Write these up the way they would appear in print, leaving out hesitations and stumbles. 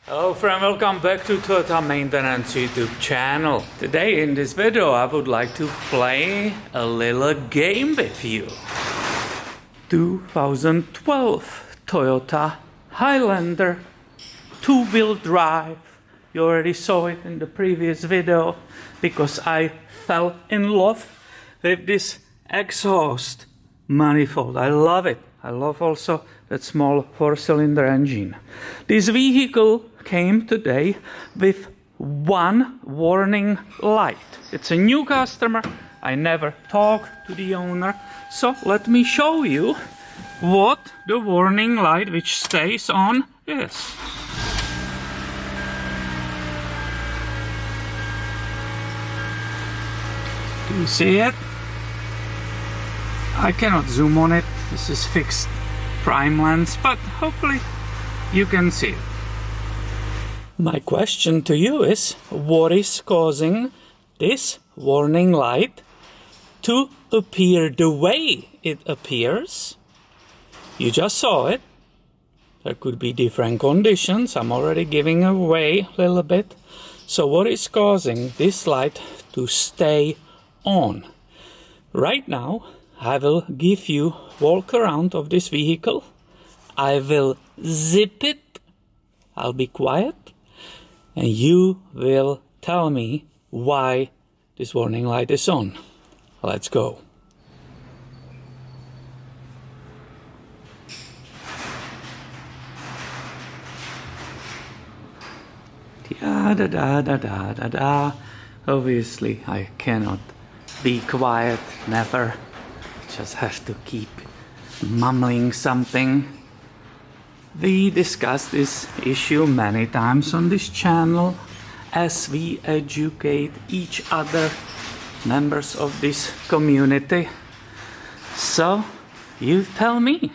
Hello friend, welcome back to Toyota Maintenance YouTube channel. Today in this video I would like to play a little game with you. 2012 Toyota Highlander two-wheel drive. You already saw it in the previous video because I fell in love with this exhaust manifold. I love it. I love also that small four-cylinder engine. This vehicle came today with one warning light. It's a new customer. I never talked to the owner. So let me show you what the warning light which stays on is. Do you see it? I cannot zoom on it. This is fixed prime lens, but hopefully you can see it. My question to you is, what is causing this warning light to appear the way it appears? You just saw it. There could be different conditions. I'm already giving away a little bit. So what is causing this light to stay on? Right now, I will give you walk around of this vehicle. I will zip it. I'll be quiet. And you will tell me why this warning light is on. Let's go. Da da da da da da da. Obviously, I cannot be quiet, never. Just have to keep mumbling something. We discussed this issue many times on this channel as we educate each other, members of this community. So, you tell me.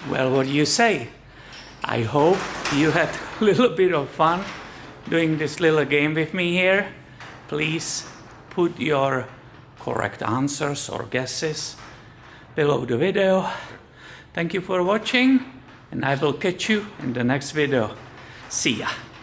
Well, what do you say? I hope you had a little bit of fun doing this little game with me here. Please put your correct answers or guesses below the video. Thank you for watching, and I will catch you in the next video. See ya!